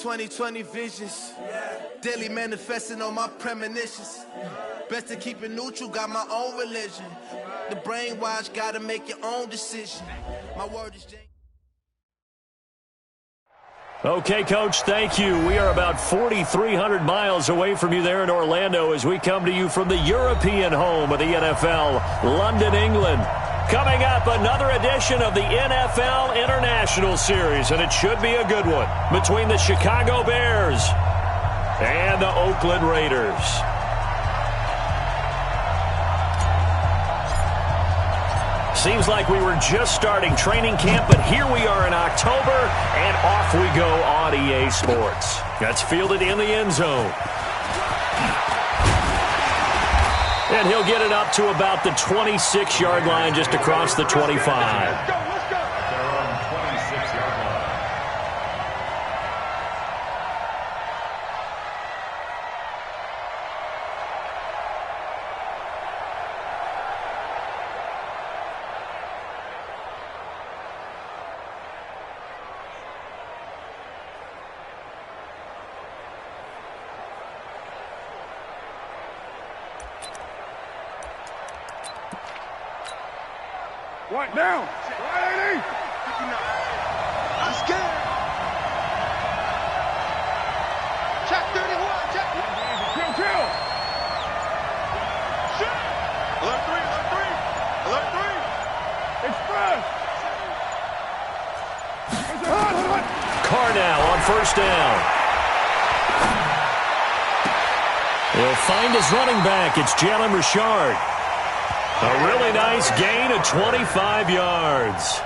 2020 visions. Daily manifesting on my premonitions. Best to keep it neutral, got my own religion. The brainwash, gotta make your own decision. My word is James. Okay, Coach, thank you. We are about 4,300 miles away from you there in Orlando as we come to you from the European home of the NFL, London, England. Coming up, another edition of the NFL International Series, and it should be a good one, between the Chicago Bears and the Oakland Raiders. Seems like we were just starting training camp, but here we are in October, and off we go on EA Sports. That's fielded in the end zone. And he'll get it up to about the 26-yard line, just across the 25. Right now. 180. I'm scared. Check 31. Check. Chill. Shit. Alert 3. Alert 3. Express. Carr now on first down. He'll find his running back. It's Jalen Richard. A really nice gain of 25 yards.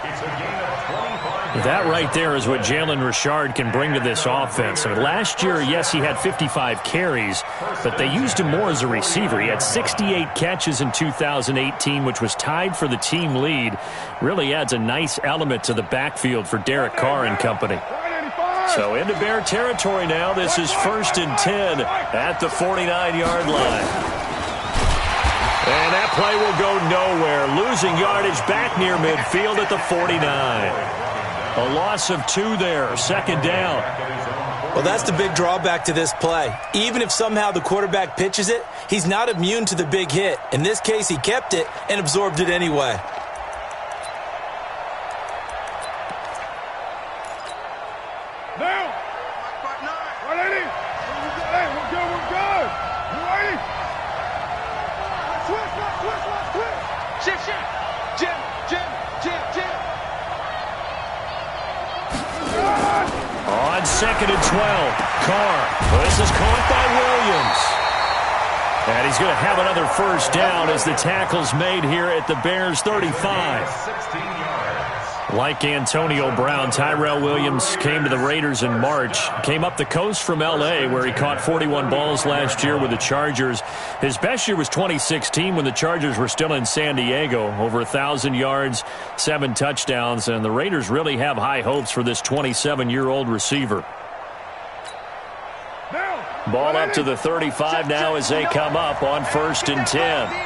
That right there is what Jalen Richard can bring to this offense. I mean, last year, yes, he had 55 carries, but they used him more as a receiver. He had 68 catches in 2018, which was tied for the team lead. Really adds a nice element to the backfield for Derek Carr and company. So into Bear territory now. This is 1st and 10 at the 49-yard line. And that play will go nowhere. Losing yardage back near midfield at the 49. A loss of 2 there. Second down. Well, that's the big drawback to this play. Even if somehow the quarterback pitches it, he's not immune to the big hit. In this case, he kept it and absorbed it anyway. Now. 180. Hey, we're good. We're good. You ready? Switch. Shift. Jim. On 2nd and 12, Carr. This is caught by Williams. And he's going to have another first down as the tackle's made here at the Bears' 35. 16 yards. Like Antonio Brown, Tyrell Williams came to the Raiders in March. Came up the coast from L.A., where he caught 41 balls last year with the Chargers. His best year was 2016 when the Chargers were still in San Diego. Over 1,000 yards, 7 touchdowns, and the Raiders really have high hopes for this 27-year-old receiver. Ball up to the 35 now as they come up on 1st and 10.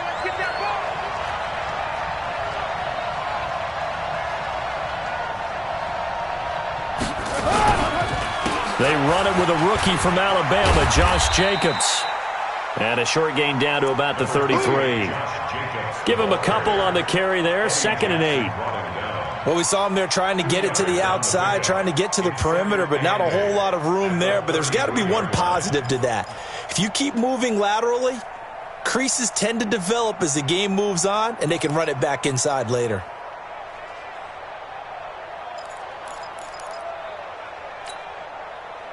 They run it with a rookie from Alabama, Josh Jacobs. And a short gain down to about the 33. Give him a couple on the carry there, 2nd and 8. Well, we saw him there trying to get it to the outside, trying to get to the perimeter, but not a whole lot of room there. But there's got to be one positive to that. If you keep moving laterally, creases tend to develop as the game moves on, and they can run it back inside later.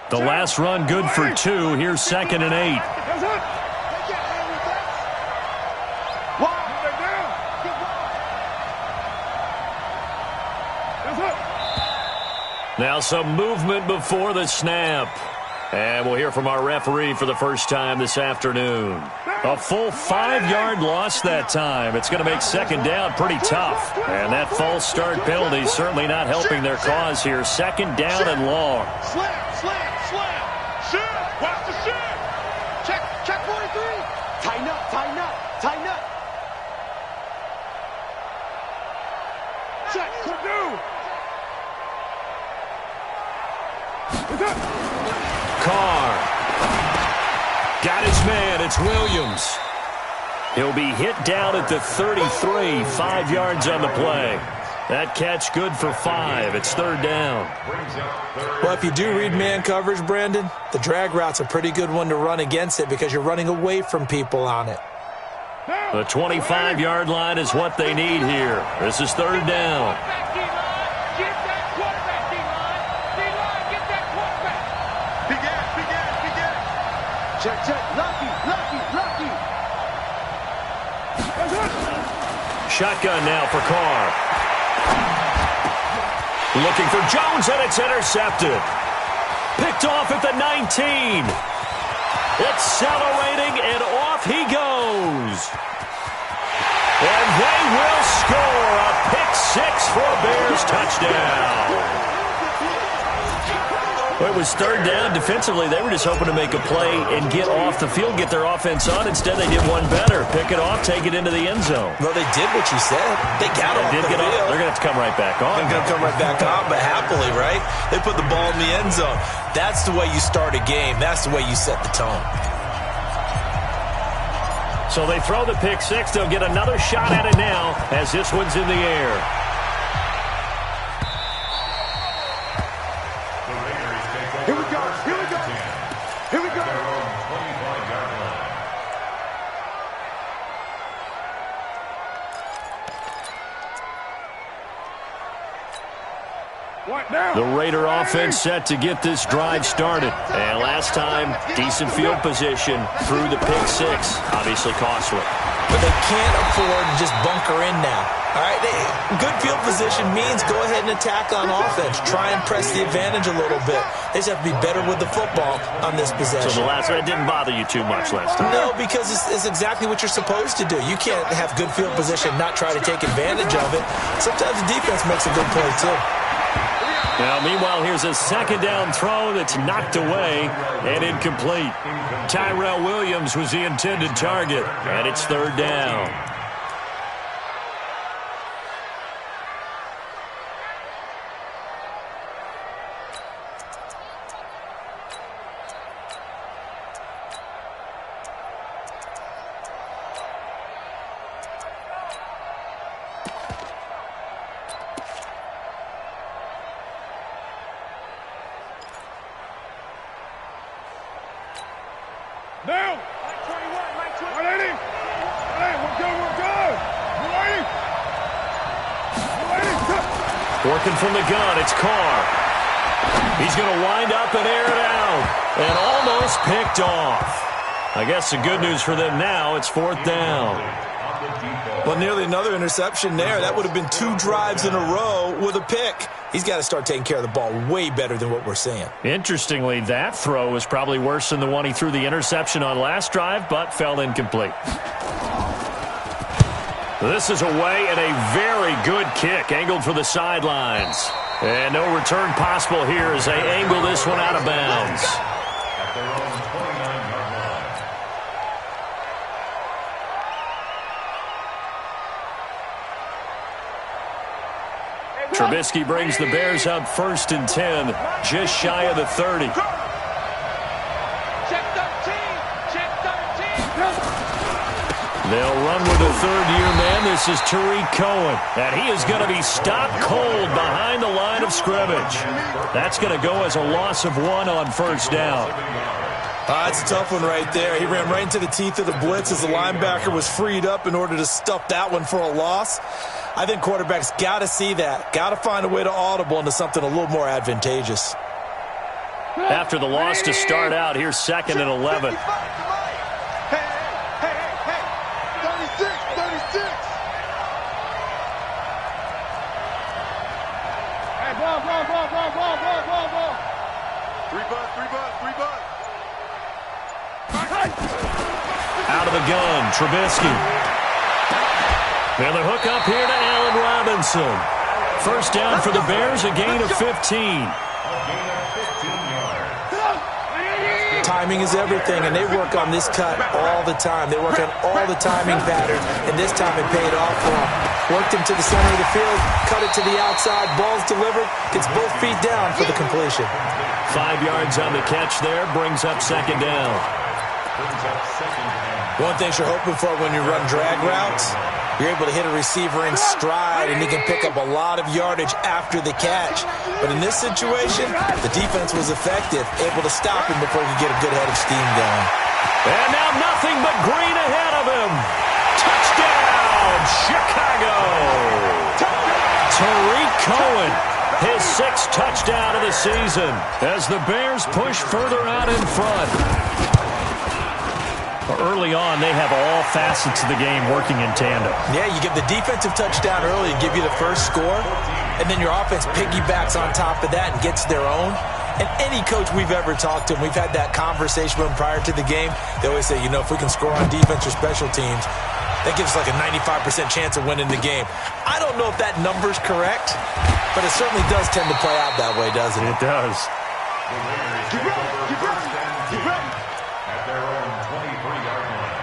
The last run good for 2. Here's 2nd and 8. Now some movement before the snap. And we'll hear from our referee for the first time this afternoon. A full 5-yard loss that time. It's going to make 2nd down pretty tough. And that false start penalty is certainly not helping their cause here. 2nd down and long. Slam. Shoot. Watch the shoot. Check 43. Tighten up. Check. Purdue. Carr. Got his man. It's Williams. He'll be hit down at the 33, 5 yards on the play. That catch good for 5. It's third down. Well, if you do read man coverage, Brandon, the drag route's a pretty good one to run against it because you're running away from people on it. The 25-yard line is what they need here. This is third down. Check, lucky. Shotgun now for Carr. Looking for Jones, and it's intercepted. Picked off at the 19. Accelerating, and off he goes. And they will score a pick-6 for a Bears touchdown. Well, it was third down. Defensively, they were just hoping to make a play and get off the field, get their offense on. Instead, they did one better. Pick it off, take it into the end zone. Well, they did what you said. They got off the field. They're going to have to come right back on. They're going to come right back on, but happily, right? They put the ball in the end zone. That's the way you start a game. That's the way you set the tone. So they throw the pick-6. They'll get another shot at it now as this one's in the air. Here we go. What now? The Raider offense set to get this drive started. And last time, decent field position through the pick-6. Obviously costly. But they can't afford to just bunker in now. All right, good field position means go ahead and attack on offense. Try and press the advantage a little bit. They just have to be better with the football on this possession. So the last one didn't bother you too much last time? No, because it's exactly what you're supposed to do. You can't have good field position, not try to take advantage of it. Sometimes the defense makes a good play, too. Now, meanwhile, here's a second down throw that's knocked away and incomplete. Tyrell Williams was the intended target, and it's third down. Now! 180! Hey, we're good! 180! Working from the gun, it's Carr. He's going to wind up and air it out. And almost picked off. I guess the good news for them now, it's fourth down. Well, nearly another interception there. That would have been 2 drives in a row with a pick. He's got to start taking care of the ball way better than what we're seeing. Interestingly, that throw was probably worse than the one he threw the interception on last drive, but fell incomplete. This is away and a very good kick, angled for the sidelines. And no return possible here as they angle this one out of bounds. Trubisky brings the Bears up 1st and 10, just shy of the 30. Check 13! Check 13! They'll run with a third-year man. This is Tariq Cohen, and he is going to be stopped cold behind the line of scrimmage. That's going to go as a loss of 1 on first down. It's a tough one right there. He ran right into the teeth of the blitz as the linebacker was freed up in order to stuff that one for a loss. I think quarterbacks got to see that. Got to find a way to audible into something a little more advantageous. After the loss to start out, here's 2nd and 11. Hey! 36! Hey, ball! 3 bucks! Out of the gun, Trubisky. And the hook up here to Allen Robinson. First down for the Bears, a gain of 15. Timing is everything, and they work on this cut all the time. They work on all the timing patterns, and this time it paid off for them. Worked him to the center of the field, cut it to the outside, ball's delivered, gets both feet down for the completion. 5 yards on the catch there, brings up second down. One thing you're hoping for when you run drag routes, you're able to hit a receiver in stride, and he can pick up a lot of yardage after the catch. But in this situation, the defense was effective, able to stop him before he could get a good head of steam going. And now nothing but green ahead of him. Touchdown, Chicago! Tariq Cohen, his 6th touchdown of the season as the Bears push further out in front. Early on, they have all facets of the game working in tandem. Yeah, you give the defensive touchdown early and give you the first score, and then your offense piggybacks on top of that and gets their own. And any coach we've ever talked to, and we've had that conversation with them prior to the game, they always say, you know, if we can score on defense or special teams, that gives us like a 95% chance of winning the game. I don't know if that number's correct, but it certainly does tend to play out that way, doesn't it? It does. Get ready, get ready, get ready. At their own 23-yard line.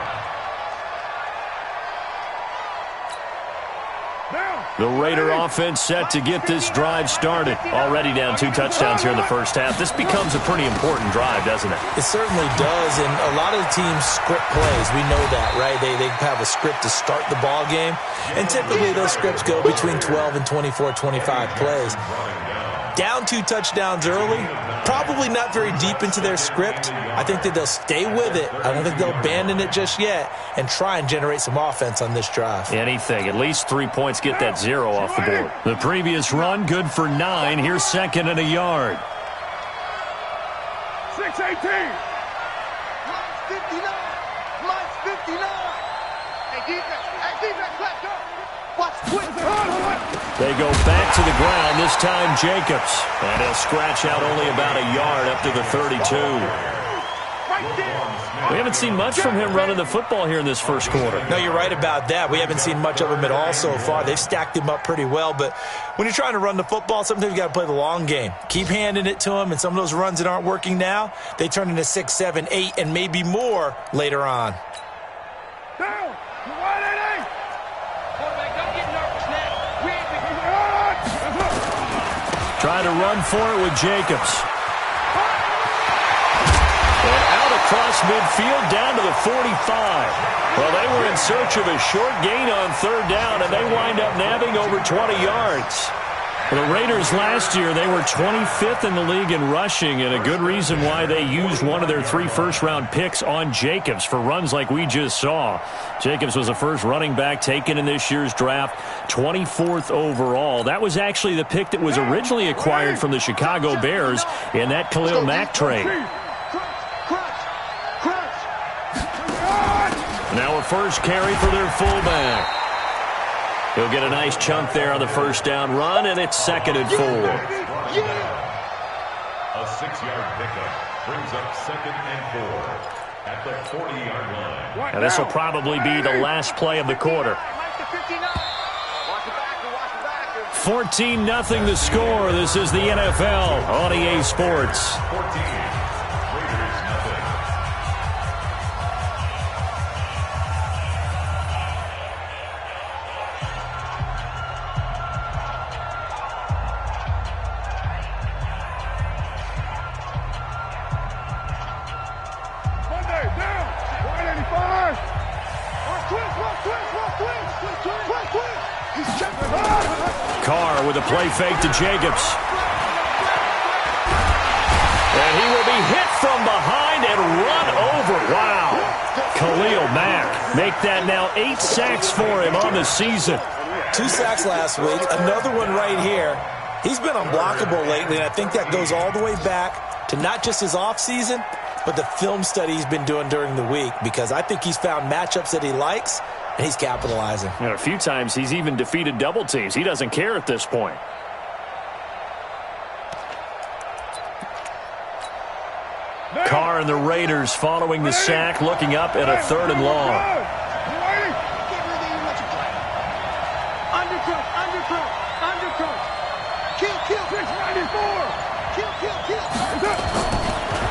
The Raider offense set to get this drive started. Already down 2 touchdowns here in the first half. This becomes a pretty important drive, doesn't it? It certainly does, and a lot of the teams script plays. We know that, right? They have a script to start the ball game, and typically those scripts go between 12 and 24, 25 plays. Down 2 touchdowns early, probably not very deep into their script. I think that they'll stay with it. I don't think they'll abandon it just yet and try and generate some offense on this drive. Anything. At least 3 points, get that 0 off the board. The previous run, good for 9. Here's 2nd and a yard. 6-18. Mine's 59. Mine's 59. Hey, defense, let's go. Watch quick. They go back to the ground, this time Jacobs. And he'll scratch out only about a yard up to the 32. We haven't seen much from him running the football here in this first quarter. No, you're right about that. We haven't seen much of him at all so far. They've stacked him up pretty well, but when you're trying to run the football, sometimes you got to play the long game. Keep handing it to him, and some of those runs that aren't working now, they turn into 6, 7, 8, and maybe more later on. Down. Wide 8-8. Quarterback, don't get nervous now. We ain't been... Try to run for it with Jacobs. And out across midfield down to the 45. Well, they were in search of a short gain on 3rd down, and they wind up nabbing over 20 yards. The Raiders last year, they were 25th in the league in rushing, and a good reason why they used one of their 3 first-round picks on Jacobs for runs like we just saw. Jacobs was the first running back taken in this year's draft, 24th overall. That was actually the pick that was originally acquired from the Chicago Bears in that Khalil Mack trade. Now a first carry for their fullback. He'll get a nice chunk there on the first down run, and it's 2nd and 4. A 6-yard pickup brings up 2nd and 4 at the 40-yard line. Now this will probably be the last play of the quarter. 14-0 the score. This is the NFL on EA Sports. 14. Raiders nothing. Carr with a play fake to Jacobs. And he will be hit from behind and run over. Wow. Khalil Mack make that now 8 sacks for him on the season. 2 sacks last week, another one right here. He's been unblockable lately, and I think that goes all the way back to not just his offseason, but the film study he's been doing during the week, because I think he's found matchups that he likes, and he's capitalizing. And a few times he's even defeated double teams. He doesn't care at this point. Carr and the Raiders following the sack, looking up at a 3rd and long.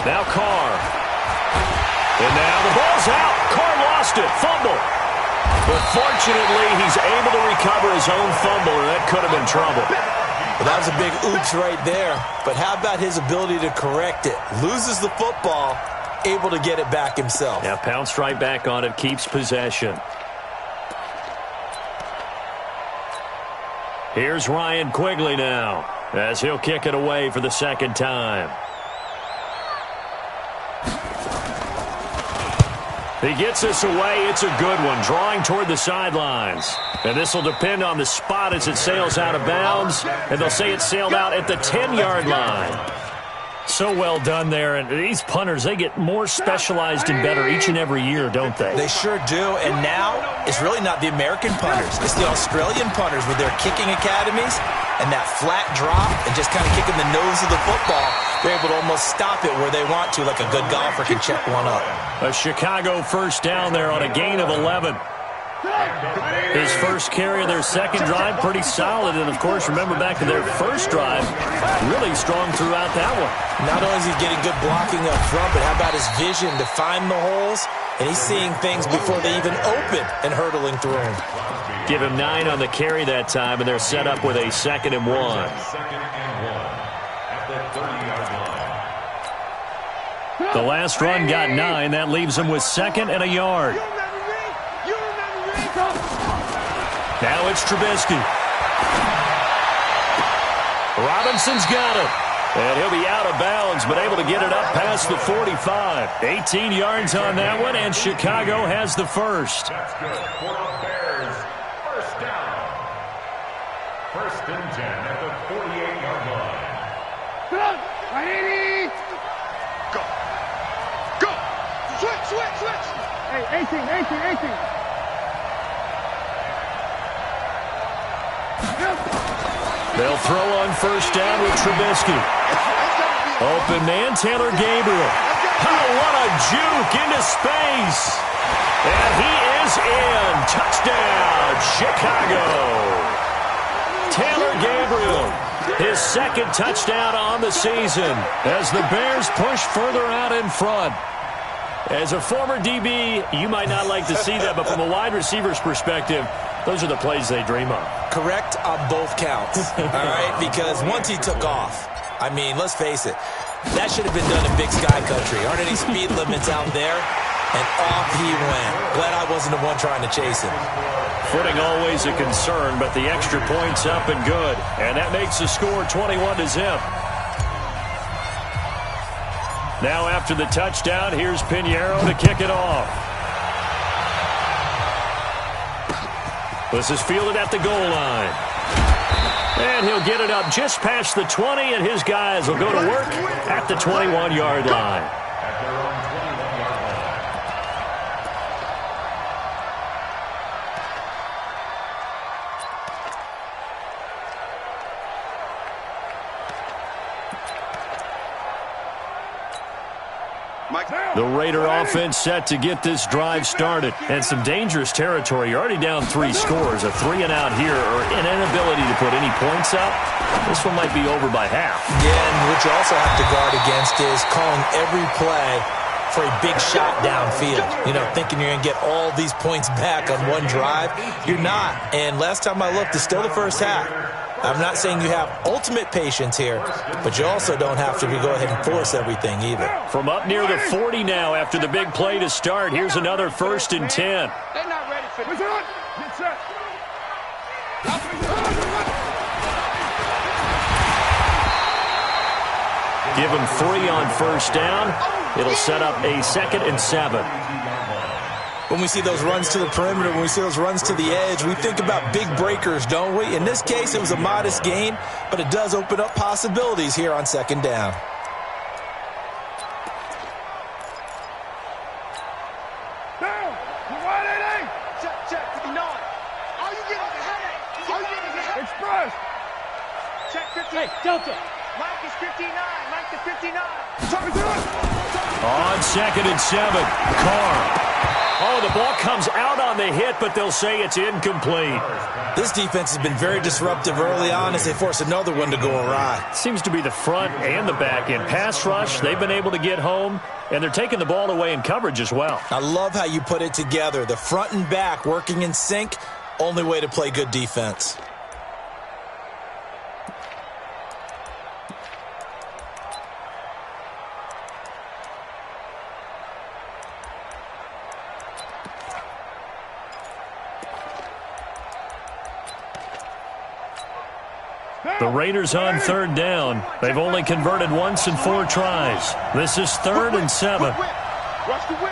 Now Carr. And now the ball's out. Carr lost it. Fumble. But fortunately, he's able to recover his own fumble, or that could have been trouble. Well, that was a big oops right there. But how about his ability to correct it? Loses the football, able to get it back himself. Yeah, pounced right back on it, keeps possession. Here's Ryan Quigley now, as he'll kick it away for the second time. He gets this away. It's a good one, drawing toward the sidelines. And this will depend on the spot as it sails out of bounds. And they'll say it sailed out at the 10-yard line. So well done there. And these punters, they get more specialized and better each and every year, don't they? They sure do. And now it's really not the American punters. It's the Australian punters with their kicking academies and that flat drop and just kind of kicking the nose of the football. They're able to almost stop it where they want to, like a good golfer can check one up. A Chicago first down there on a gain of 11. His first carry of their second drive, pretty solid. And, of course, remember back to their first drive, really strong throughout that one. Not only is he getting good blocking up front, but how about his vision to find the holes? And he's seeing things before they even open and hurtling through them. Give him 9 on the carry that time, and they're set up with a 2nd and 1. Second and 1 at the 30-yard line. The last run got 9. That leaves him with 2nd and a yard. Now it's Trubisky. Robinson's got it. And he'll be out of bounds, but able to get it up past the 45. 18 yards on that one, and Chicago has the first. That's good for the Bears. First down. 1st and 10 at the 48-yard line. Go. Go. Switch. Hey, 18. They'll throw on first down with Trubisky. Open man, Taylor Gabriel. Oh, what a juke into space. And he is in. Touchdown, Chicago. Taylor Gabriel, his 2nd touchdown on the season as the Bears push further out in front. As a former DB, you might not like to see that, but from a wide receiver's perspective, those are the plays they dream of. Correct on both counts, all right? Because once he took off, I mean, let's face it, that should have been done in Big Sky Country. Aren't any speed limits out there? And off he went. Glad I wasn't the one trying to chase him. Footing always a concern, but the extra point's up and good. And that makes the score 21-0. Now after the touchdown, here's Pinheiro to kick it off. This is fielded at the goal line. And he'll get it up just past the 20, and his guys will go to work at the 21-yard line. At their own 21-yard line. The Raider offense set to get this drive started. And some dangerous territory. You're already down 3 scores. A 3-and-out here or an inability to put any points up. This one might be over by half. Yeah, and what you also have to guard against is calling every play for a big shot downfield. You know, thinking you're going to get all these points back on one drive. You're not. And last time I looked, it's still the first half. I'm not saying you have ultimate patience here, but you also don't have to go ahead and force everything either. From up near the 40 now after the big play to start, here's another 1st and 10. They're not ready for this. Get set. Give him 3 on first down. It'll set up a 2nd and 7. When we see those runs to the perimeter, when we see those runs to the edge, we think about big breakers, don't we? In this case, it was a modest gain, but it does open up possibilities here on 2nd down. Down. Wide 8. Check. 59. All you get is a headache. Express. Check 50. Hey, Delta. Mike is 59. Mike to 59. On 2nd and 7, Carr. Oh, the ball comes out on the hit, but they'll say it's incomplete. This defense has been very disruptive early on as they force another one to go awry. Seems to be the front and the back end. Pass rush, they've been able to get home. and they're taking the ball away in coverage as well. I love how you put it together. The front and back working in sync, only way to play good defense. The Raiders on third down. They've only converted once in 4 tries. This is 3rd and 7. Watch the whip.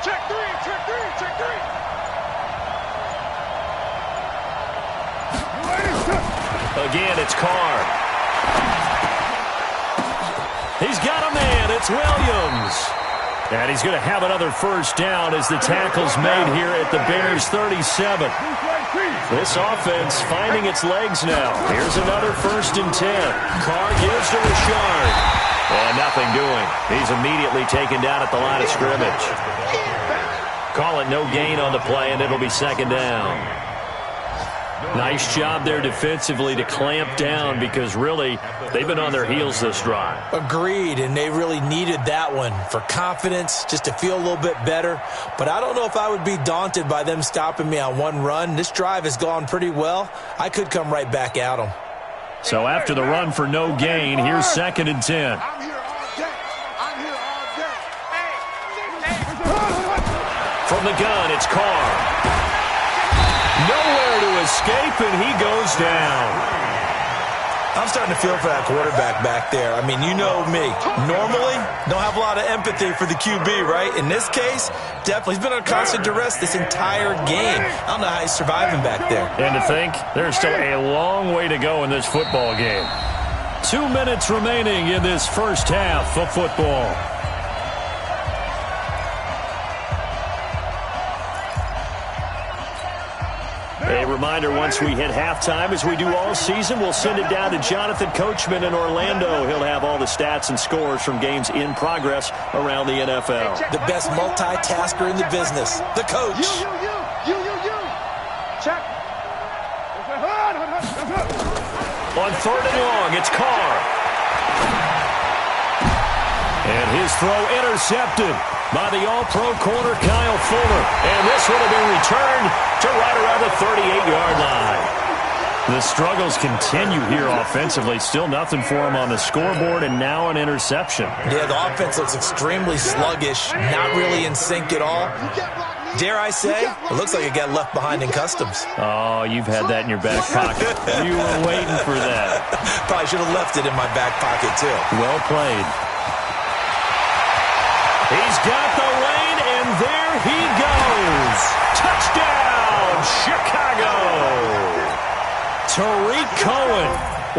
Check 3, check 3, check 3. Again, it's Carr. He's got a man. It's Williams. And he's going to have another first down as the tackle's made here at the Bears' 37. This offense finding its legs now. Here's another 1st and 10. Carr gives to Richard. And nothing doing. He's immediately taken down at the line of scrimmage. Call it no gain on the play, and it'll be 2nd down. Nice job there defensively to clamp down because really they've been on their heels this drive. Agreed, and they really needed that one for confidence, just to feel a little bit better. But I don't know if I would be daunted by them stopping me on one run. This drive has gone pretty well. I could come right back at them. So after the run for no gain, here's 2nd and 10. I'm here all day. I'm here all day. From the gun, it's Carr. Nowhere to escape, and he goes down. I'm starting to feel for that quarterback back there. I mean, you know me. Normally, don't have a lot of empathy for the QB, right? In this case, definitely. He's been on constant duress this entire game. I don't know how he's surviving back there. And to think, there's still a long way to go in this football game. 2 minutes remaining in this first half of football. A reminder, once we hit halftime, as we do all season, we'll send it down to Jonathan Coachman in Orlando. He'll have all the stats and scores from games in progress around the NFL. The best multitasker in the business, the coach. You. Check. On 3rd and long, it's Carr. And his throw intercepted by the All-Pro corner, Kyle Fuller. And this one will be returned to right around the 38-yard line. The struggles continue here offensively. Still nothing for him on the scoreboard, and now an interception. Yeah, the offense looks extremely sluggish, not really in sync at all. Dare I say, it looks like it got left behind in customs. Oh, you've had that in your back pocket. You were waiting for that. Probably should have left it in my back pocket, too. Well played. He's got the lane, and there he goes. Touchdown, Chicago. Tariq Cohen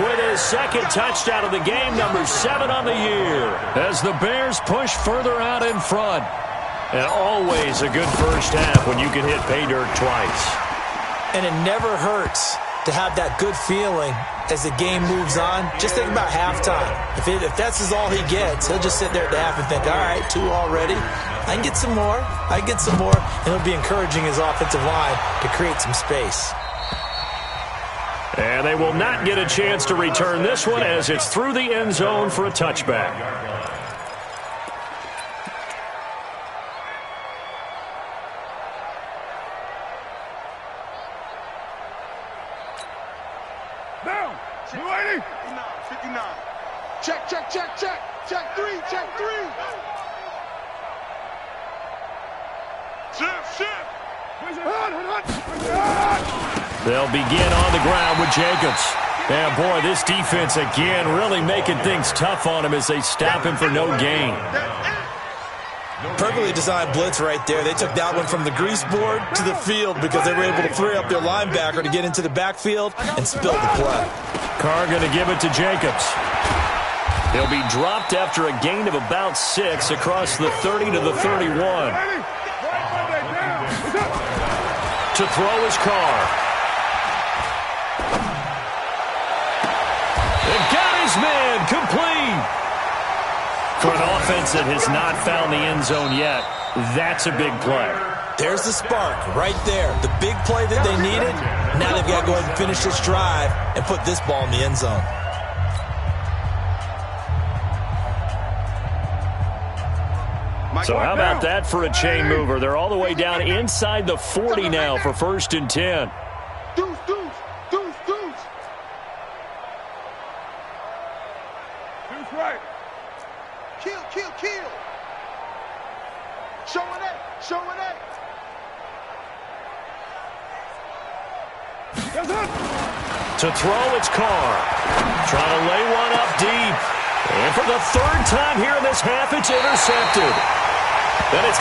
with his 2nd touchdown of the game, number 7 on the year, as the Bears push further out in front. And always a good first half when you can hit pay dirt twice. And it never hurts to have that good feeling as the game moves on. Just think about halftime. If that's all he gets, he'll just sit there at the half and think, all right, 2 already. I can get some more. And it'll be encouraging his offensive line to create some space. And they will not get a chance to return this one as it's through the end zone for a touchback. Down. 280. 59. Check. Check 3. Shift. They'll begin on the ground with Jacobs. And boy, this defense again really making things tough on him as they stop him for no gain. Perfectly designed blitz right there. They took that one from the grease board to the field because they were able to free up their linebacker to get into the backfield and spill the play. Carr going to give it to Jacobs. He'll be dropped after a gain of about 6 across the 30 to the 31. To throw is Carr. They've got his man complete. For an offense that has not found the end zone yet, that's a big play. There's the spark right there. The big play that they needed. Now they've got to go ahead and finish this drive and put this ball in the end zone. So how about that for a chain mover? They're all the way down inside the 40 now for 1st and 10. Deuce. Deuce right. Kill. Showing it. To throw, it's Carr. Trying to lay one up deep. And for the 3rd time here in this half, it's intercepted. Then it's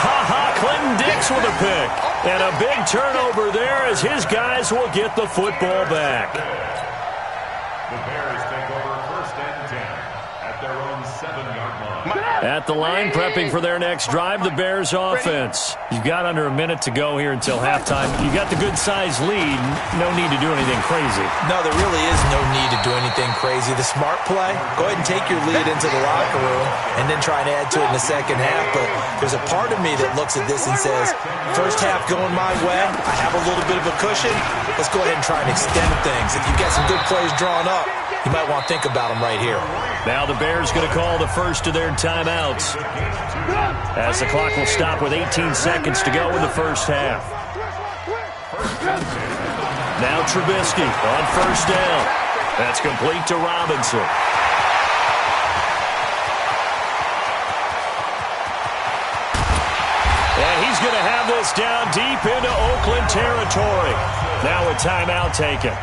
Clinton Dix with a pick. And a big turnover there as his guys will get the football back. The Bears take over 1st and 10 at their own 7-yard line. At the line, prepping for their next drive, the Bears offense. You've got under a minute to go here until halftime. You got the good-sized lead. No need to do anything crazy. No, there really is no need to do anything crazy. The smart play, go ahead and take your lead into the locker room and then try and add to it in the second half. But there's a part of me that looks at this and says, first half going my way, I have a little bit of a cushion. Let's go ahead and try and extend things. If you've got some good plays drawn up, you might want to think about them right here. Now the Bears going to call the first of their timeouts as the clock will stop with 18 seconds to go in the first half. Now Trubisky on 1st down. That's complete to Robinson. And he's going to have this down deep into Oakland territory. Now a timeout taken.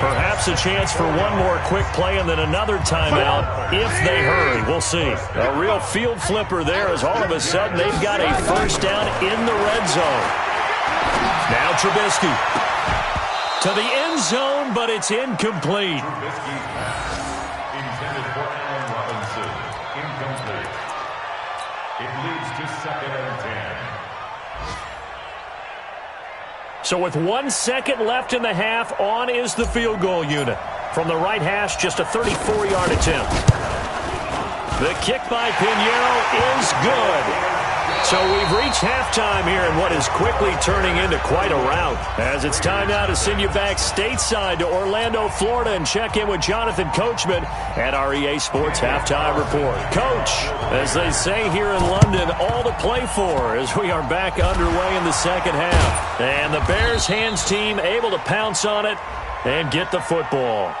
Perhaps a chance for one more quick play and then another timeout if they hurry. We'll see. A real field flipper there as all of a sudden they've got a 1st down in the red zone. Now Trubisky to the end zone, but it's incomplete. Trubisky intended for Allen Robinson. Incomplete. It leads to 2nd and 10. So with 1 second left in the half, on is the field goal unit. From the right hash, just a 34-yard attempt. The kick by Pinheiro is good. So we've reached halftime here in what is quickly turning into quite a rout. As it's time now to send you back stateside to Orlando, Florida, and check in with Jonathan Coachman at our EA Sports Halftime Report. Coach, as they say here in London, all to play for as we are back underway in the second half. And the Bears hands team able to pounce on it and get the football.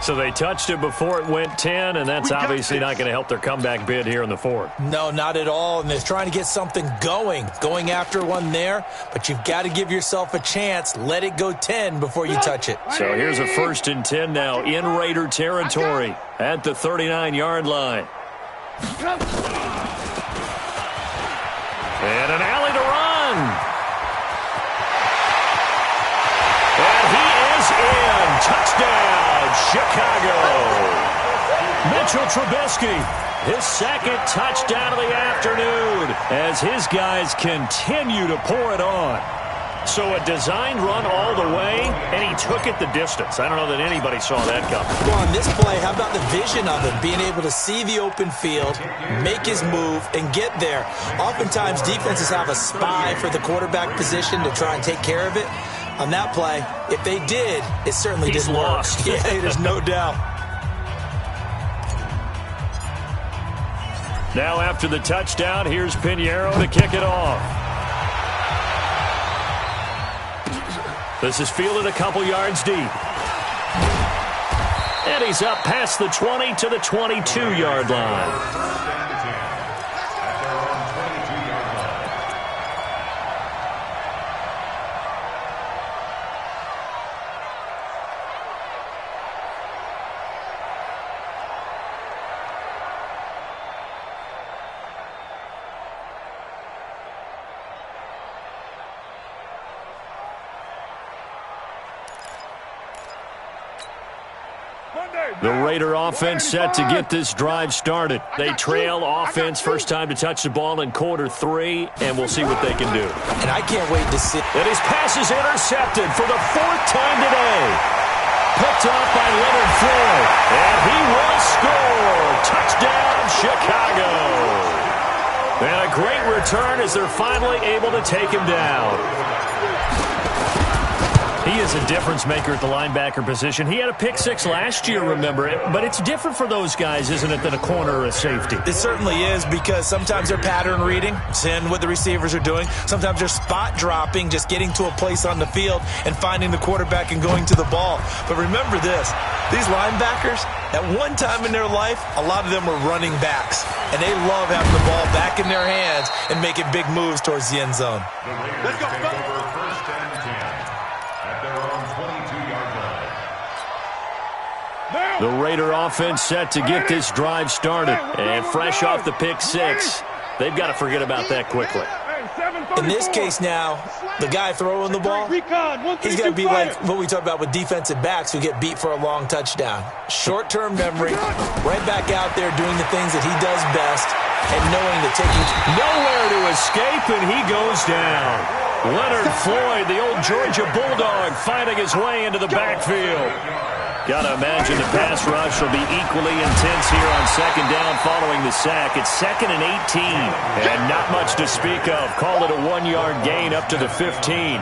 So they touched it before it went 10, and that's obviously not going to help their comeback bid here in the 4th. No, not at all, and they're trying to get something going after one there, but you've got to give yourself a chance. Let it go 10 before you touch it. So here's a 1st and 10 now in Raider territory at the 39-yard line. And an alley to run. And he is in. Touchdown, Chicago. Mitchell Trubisky, his 2nd touchdown of the afternoon as his guys continue to pour it on. So a designed run all the way, and he took it the distance. I don't know that anybody saw that coming. Well, on this play, how about the vision of him, being able to see the open field, make his move, and get there. Oftentimes, defenses have a spy for the quarterback position to try and take care of it. On that play, if they did, it certainly didn't work. Lost. Yeah, there's no doubt. Now after the touchdown, here's Pinheiro to kick it off. This is fielded a couple yards deep. And he's up past the 20 to the 22-yard line. The Raider offense set to get this drive started. They trail offense first time to touch the ball in quarter 3, and we'll see what they can do. And I can't wait to see. And his pass is intercepted for the 4th time today. Picked off by Leonard Floyd, and he will score. Touchdown, Chicago. And a great return as they're finally able to take him down. He is a difference maker at the linebacker position. He had a pick six last year, remember it, but it's different for those guys, isn't it, than a corner or a safety? It certainly is, because sometimes they're pattern reading, seeing what the receivers are doing. Sometimes they're spot dropping, just getting to a place on the field and finding the quarterback and going to the ball. But remember this, these linebackers, at one time in their life, a lot of them were running backs, and they love having the ball back in their hands and making big moves towards the end zone. Let's go. Take over first and 10 at their own 22-yard line. The Raider offense set to get this drive started. And fresh off the pick six, they've got to forget about that quickly. In this case now, the guy throwing the ball, he's got to be like what we talk about with defensive backs who get beat for a long touchdown. Short-term memory, right back out there doing the things that he does best and knowing that taking nowhere to escape, and he goes down. Leonard Floyd, the old Georgia Bulldog, fighting his way into the backfield. Got to imagine the pass rush will be equally intense here on second down following the sack. It's 2nd and 18, and not much to speak of. Call it a 1-yard gain up to the 15.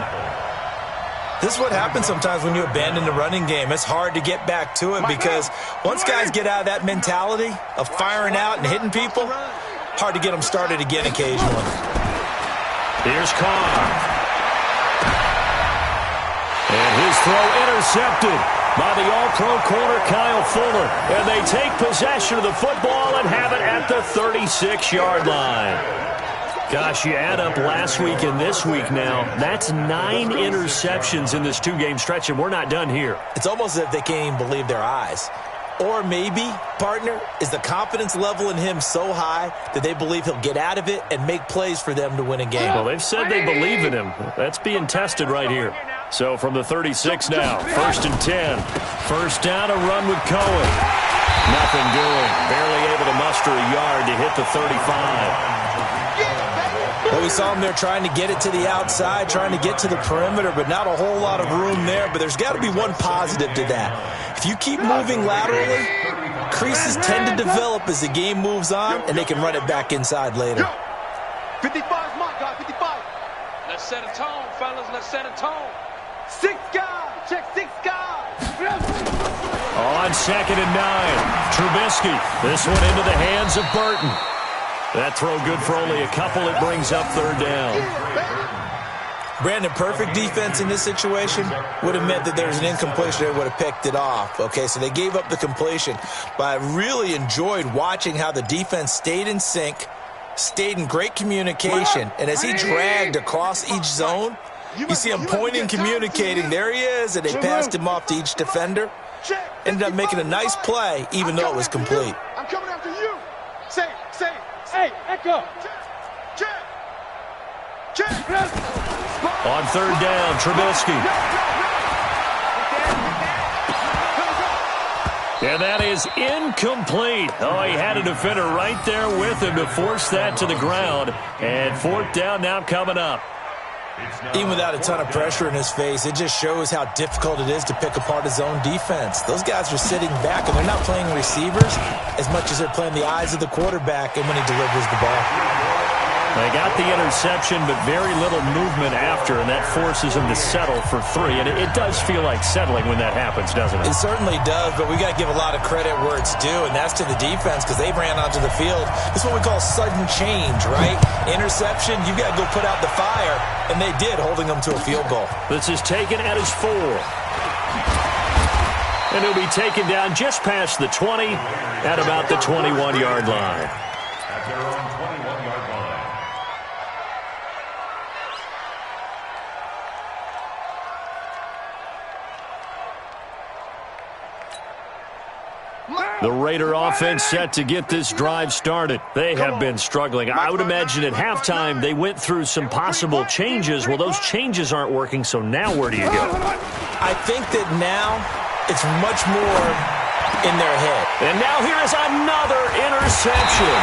This is what happens sometimes when you abandon the running game. It's hard to get back to it because once guys get out of that mentality of firing out and hitting people, hard to get them started again occasionally. Here's Carr. And his throw intercepted by the all-pro corner Kyle Fuller. And they take possession of the football and have it at the 36-yard line. Gosh, you add up last week and this week now, that's 9 interceptions in this 2-game stretch, and we're not done here. It's almost as if they can't even believe their eyes. Or maybe, partner, is the confidence level in him so high that they believe he'll get out of it and make plays for them to win a game. Well, they've said they believe in him. That's being tested right here. So from the 36 now, 1st and 10. First down, a run with Cohen. Nothing doing. Barely able to muster a yard to hit the 35. Well, we saw him there trying to get it to the outside, trying to get to the perimeter, but not a whole lot of room there. But there's got to be one positive to that. If you keep moving laterally, creases tend to develop as the game moves on, and they can run it back inside later. 55 is my guy, 55. Let's set a tone, fellas. Let's set a tone. 6 guys. Check 6 guys. On 2nd and 9, Trubisky. This one into the hands of Burton. That throw good for only a couple. It brings up 3rd down. Brandon, perfect defense in this situation would have meant that there was an incompletion. They would have picked it off. Okay, so they gave up the completion. But I really enjoyed watching how the defense stayed in sync, stayed in great communication. And as he dragged across each zone, you see him pointing, communicating. There he is, and they passed him off to each defender. Ended up making a nice play, even though it was complete. I'm coming after you. Say. Hey, echo. Check. On 3rd down, Trubisky. And that is incomplete. Oh, he had a defender right there with him to force that to the ground. And 4th down now coming up. Even without a ton of pressure in his face, it just shows how difficult it is to pick apart his own defense. Those guys are sitting back, and they're not playing receivers as much as they're playing the eyes of the quarterback and when he delivers the ball. They got the interception, but very little movement after, and that forces them to settle for 3. And it does feel like settling when that happens, doesn't it? It certainly does, but we got to give a lot of credit where it's due, and that's to the defense because they ran onto the field. It's what we call sudden change, right? Interception, you got to go put out the fire, and they did, holding them to a field goal. This is taken at his 4. And he'll be taken down just past the 20 at about the 21-yard line. At their own 21-yard line. The Raider offense set to get this drive started. They have been struggling. I would imagine at halftime they went through some possible changes. Well, those changes aren't working, so now where do you go? I think that now it's much more in their head. And now here is another interception.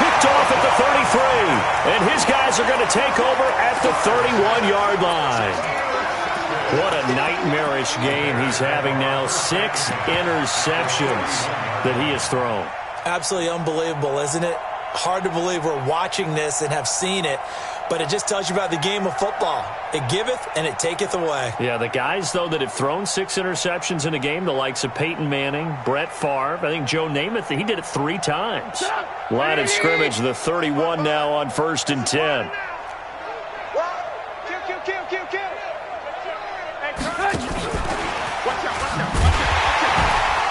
Picked off at the 33. And his guys are going to take over at the 31-yard line. What a nightmarish game he's having now. 6 interceptions that he has thrown. Absolutely unbelievable, isn't it? hard to believe we're watching this and have seen it, but it just tells you about the game of football. It giveth and it taketh away. Yeah, the guys, though, that have thrown 6 interceptions in a game, the likes of Peyton Manning, Brett Favre, I think Joe Namath, he did it 3 times. Line of scrimmage, the 31 now on 1st and 10.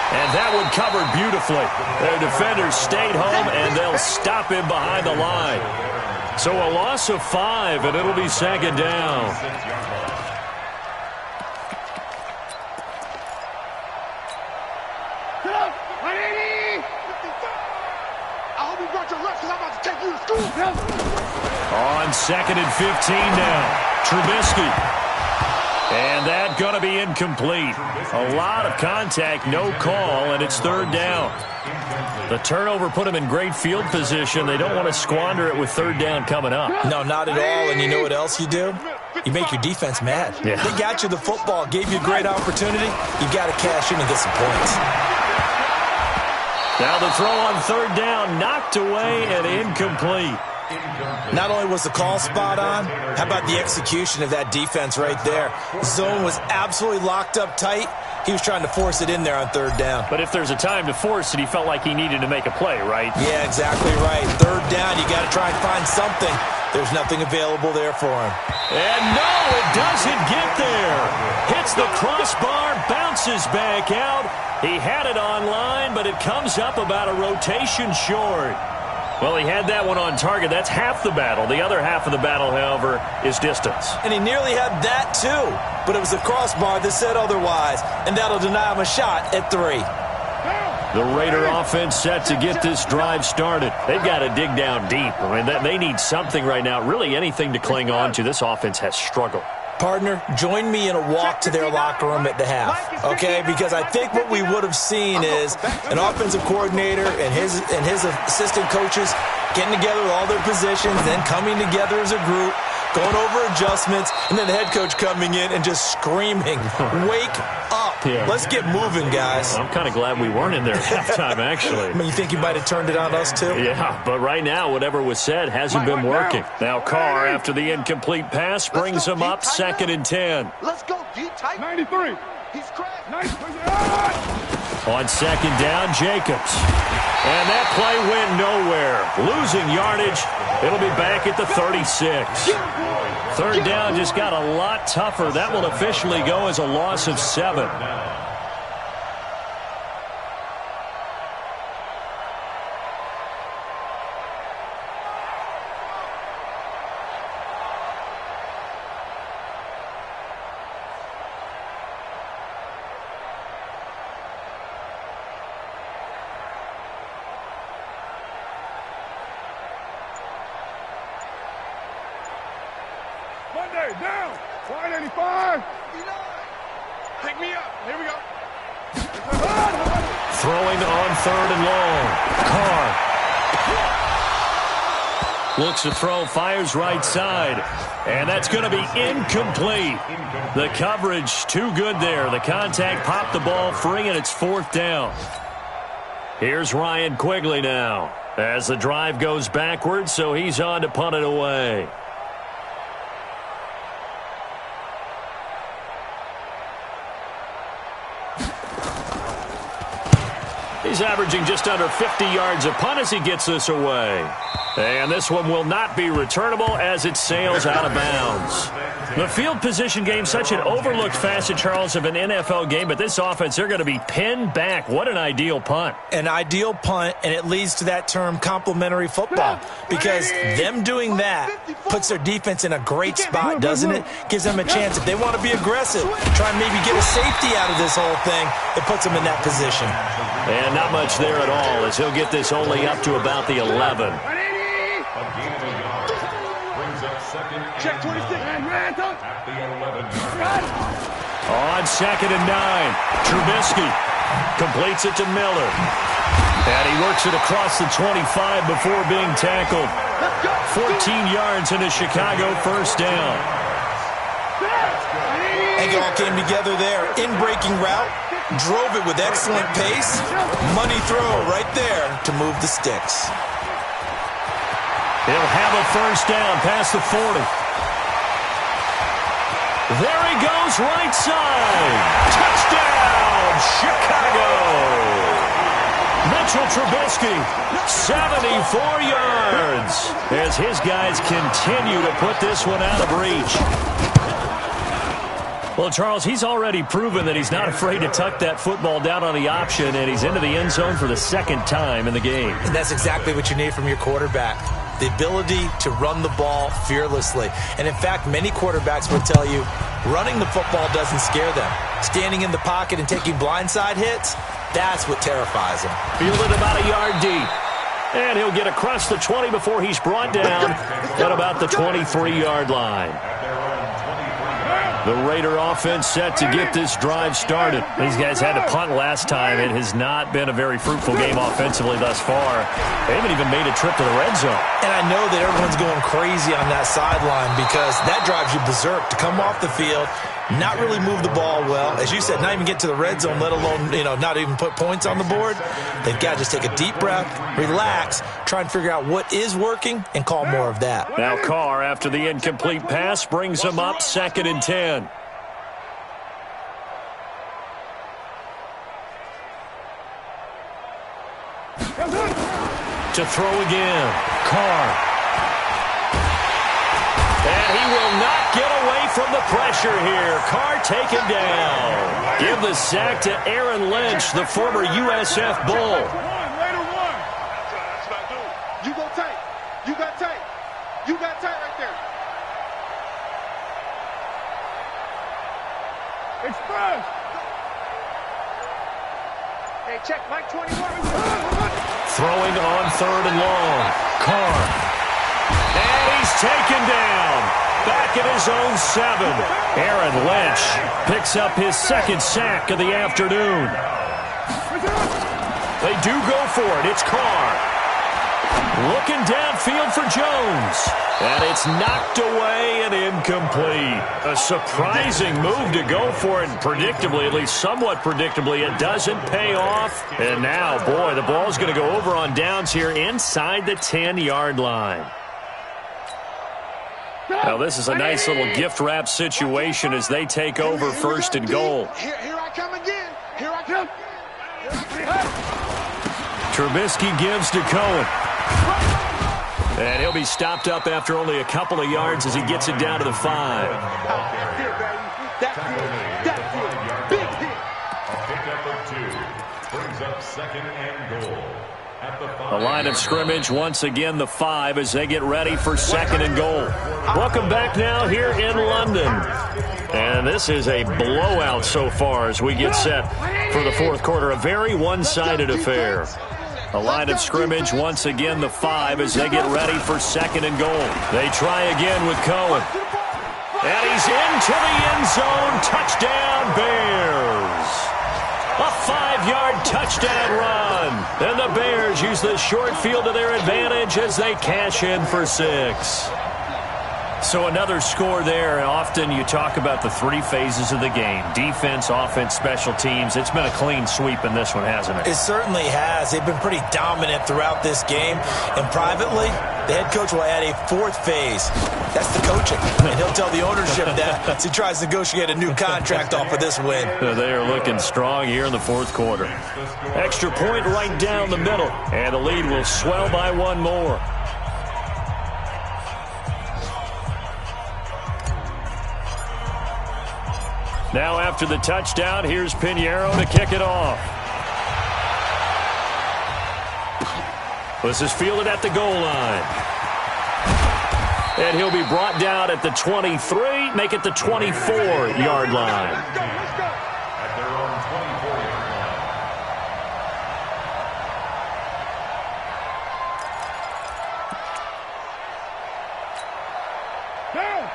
And that one covered beautifully. Their defenders stayed home, and they'll stop him behind the line. So a loss of 5, and it'll be 2nd down. On 2nd and 15 now. Trubisky. And that's going to be incomplete. A lot of contact, no call, and it's 3rd down. The turnover put them in great field position. They don't want to squander it with 3rd down coming up. No, not at all. And you know what else you do? You make your defense mad. Yeah. They got you the football, gave you a great opportunity. You got to cash in and get some points. Now the throw on 3rd down, knocked away and incomplete. Not only was the call spot on, how about the execution of that defense right there? Zone was absolutely locked up tight. He was trying to force it in there on 3rd down. But if there's a time to force it, he felt like he needed to make a play, right? Yeah, exactly right. 3rd down, you got to try and find something. There's nothing available there for him. And no, it doesn't get there. Hits the crossbar, bounces back out. He had it online, but it comes up about a rotation short. Well, he had that one on target. That's half the battle. The other half of the battle, however, is distance. And he nearly had that, too. But it was the crossbar that said otherwise. And that'll deny him a shot at 3. The Raider offense set to get this drive started. They've got to dig down deep. I mean, they need something right now, really anything to cling on to. This offense has struggled. Partner, join me in a walk to their locker room at the half, okay? Because I think what we would have seen is an offensive coordinator and his assistant coaches getting together with all their positions, then coming together as a group, going over adjustments, and then the head coach coming in and just screaming, wake up. Yeah. Let's get moving, guys. I'm kind of glad we weren't in there at halftime, actually. I mean, you think you might have turned it on us, too? Yeah, but right now, whatever was said hasn't been working. Now Carr, after the incomplete pass, brings him up 2nd and 10. Let's go, D-type. 93. He's cracked. Nice. On 2nd down, Jacobs. And that play went nowhere. Losing yardage. It'll be back at the 36. 3rd down just got a lot tougher. That will officially go as a loss of 7. Monday, down. 185. Pick me up. Here we go. Throwing on 3rd and long. Carr. Looks to throw, fires right side. And that's going to be incomplete. The coverage too good there. The contact popped the ball free, and it's 4th down. Here's Ryan Quigley now as the drive goes backwards, so he's on to punt it away. He's averaging just under 50 yards a punt as he gets this away. And this one will not be returnable as it sails out of bounds. The field position game, such an overlooked facet, Charles, of an NFL game, but this offense, they're going to be pinned back. What an ideal punt. An ideal punt, and it leads to that term complementary football, because them doing that puts their defense in a great spot, doesn't it? Gives them a chance. If they want to be aggressive, try and maybe get a safety out of this whole thing, it puts them in that position. And not much there at all, as he'll get this only up to about the 11. Check 26. At the 11. On 2nd and 9, Trubisky completes it to Miller. And he works it across the 25 before being tackled. 14 yards into Chicago, 1st down. And it all came together there. In-breaking route, drove it with excellent pace. Money throw right there to move the sticks. He'll have a first down past the 40. There he goes, right side. Touchdown, Chicago. Mitchell Trubisky, 74 yards, as his guys continue to put this one out of reach. Well, Charles, he's already proven that he's not afraid to tuck that football down on the option, and he's into the end zone for the second time in the game. And that's exactly what you need from your quarterback. The ability to run the ball fearlessly. And in fact, many quarterbacks will tell you running the football doesn't scare them. Standing in the pocket and taking blindside hits, that's what terrifies them. Fielded about a yard deep. And he'll get across the 20 before he's brought down at about the 23-yard line. The Raider offense set to get this drive started. These guys had to punt last time. It has not been a very fruitful game offensively thus far. They haven't even made a trip to the red zone. And I know that everyone's going crazy on that sideline because that drives you berserk to come off the field, not really move the ball well. As you said, not even get to the red zone, let alone, not even put points on the board. They've got to just take a deep breath, relax, try and figure out what is working, and call more of that. Now Carr, after the incomplete pass, brings them up 2nd and 10. To throw again, Carr. And he will not get away from the pressure here. Carr taken down. Give the sack to Aaron Lynch, the former USF Bull. Later one. That's what I do. You go tight. You got tight. You got tight right there. Express. Hey, check Mike 21. Throwing on 3rd and long. Carr. And he's taken down. Back at his own 7. Aaron Lynch picks up his 2nd sack of the afternoon. They do go for it. It's Carr. Looking downfield for Jones. And it's knocked away and incomplete. A surprising move to go for it. And predictably, at least somewhat predictably, it doesn't pay off. And now, boy, the ball's going to go over on downs here inside the 10-yard line. Now, this is a nice little gift wrap situation as they take over 1st and goal. Here I come again. Here I come. Trubisky gives to Cohen. And he'll be stopped up after only a couple of yards as he gets it down to the 5. That's it, baby. That's it. Big hit. A pickup of 2 brings up 2nd and goal. At the 5. The line of scrimmage once again the 5 as they get ready for 2nd and goal. Welcome back now here in London. And this is a blowout so far as we get set for the 4th quarter. A very one-sided affair. The line of scrimmage once again the 5 as they get ready for 2nd and goal. They try again with Cohen. And he's into the end zone. Touchdown, Bears. A 5-yard touchdown run. And the Bears use the short field to their advantage as they cash in for 6. So another score there. Often you talk about the 3 phases of the game. Defense, offense, special teams. It's been a clean sweep in this one, hasn't it? It certainly has. They've been pretty dominant throughout this game. And privately, the head coach will add a 4th phase. That's the coaching. And he'll tell the ownership that as he tries to negotiate a new contract off of this win. They are looking strong here in the 4th quarter. Extra point right down the middle. And the lead will swell by 1 more. Now after the touchdown, here's Pinheiro to kick it off. This is fielded at the goal line. And he'll be brought down at the 23, make it the 24-yard line. At their own 24-yard line.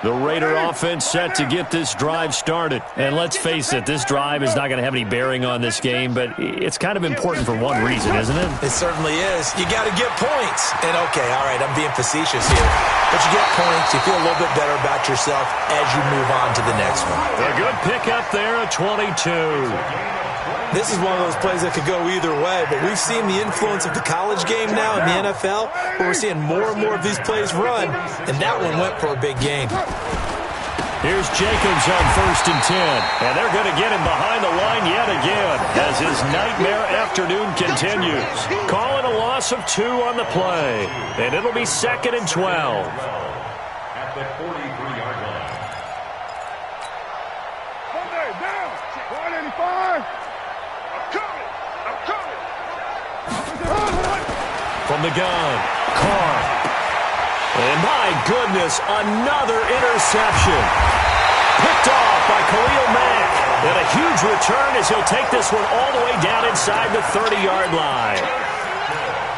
The Raider offense set to get this drive started. And let's face it, this drive is not going to have any bearing on this game, but it's kind of important for one reason, isn't it? It certainly is. You got to get points. And, okay, all right, I'm being facetious here. But you get points, you feel a little bit better about yourself as you move on to the next one. A good pickup there at 22. This is one of those plays that could go either way, but we've seen the influence of the college game now in the NFL, where we're seeing more and more of these plays run, and that one went for a big gain. Here's Jacobs on 1st and 10, and they're going to get him behind the line yet again as his nightmare afternoon continues. Calling a loss of 2 on the play, and it'll be 2nd and 12. At the 43-yard line. Sunday, down. 185. I'm coming. From the gun, Carr. And my goodness, another interception. Picked off by Khalil Mack. And a huge return as he'll take this one all the way down inside the 30-yard line.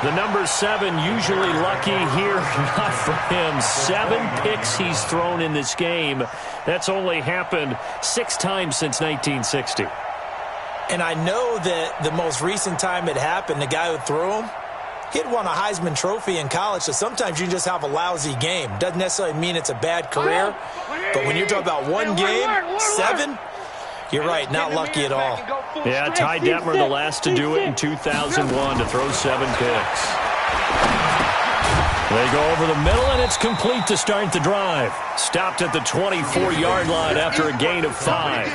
The number 7 usually lucky here, not for him. 7 picks he's thrown in this game. That's only happened 6 times since 1960. And I know that the most recent time it happened, the guy who threw him, he had won a Heisman Trophy in college, so sometimes you just have a lousy game. Doesn't necessarily mean it's a bad career, but when you're talking about one game, 7, you're right, not lucky at all. Yeah, Ty Detmer, the last to do it in 2001, to throw 7 picks. They go over the middle, and it's complete to start the drive. Stopped at the 24-yard line after a gain of 5.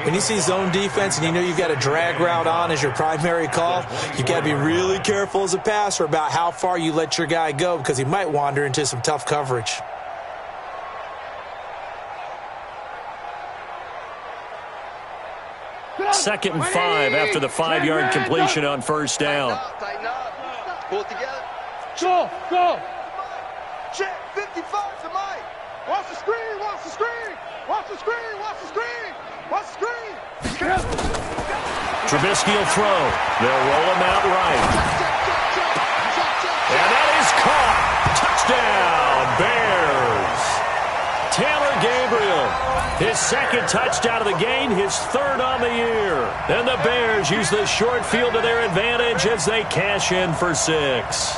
When you see zone defense and you know you've got a drag route on as your primary call, you've got to be really careful as a passer about how far you let your guy go because he might wander into some tough coverage. Second and 5 after the 5-yard completion on 1st down. Tighten up. Pull it together. Go. Check. 55 to Mike. Watch the screen. Trubisky will throw. They'll roll him out right. And that is caught. Touchdown, Bears. Taylor Gabriel, his 2nd touchdown of the game, his 3rd on the year. And the Bears use the short field to their advantage as they cash in for 6.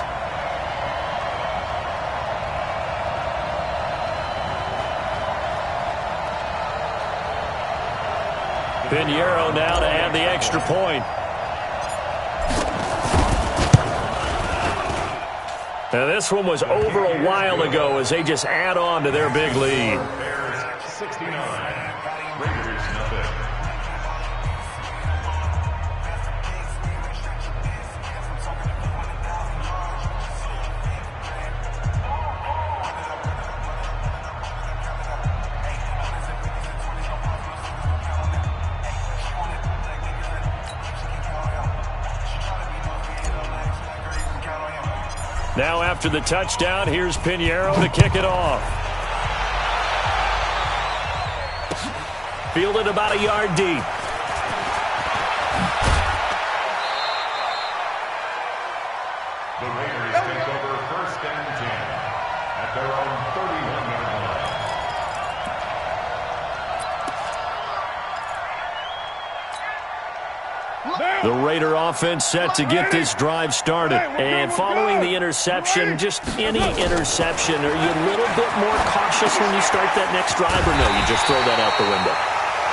Pinheiro now to add the extra point. Now this one was over a while ago as they just add on to their big lead. Bears 69, Raiders nothing. Now after the touchdown, here's Pinheiro to kick it off. Fielded about a yard deep. The Raiders take over 1st and 10 at their own 31-yard line. The Raider offense set to get this drive started. And following the interception, just any interception, are you a little bit more cautious when you start that next drive, or no, you just throw that out the window?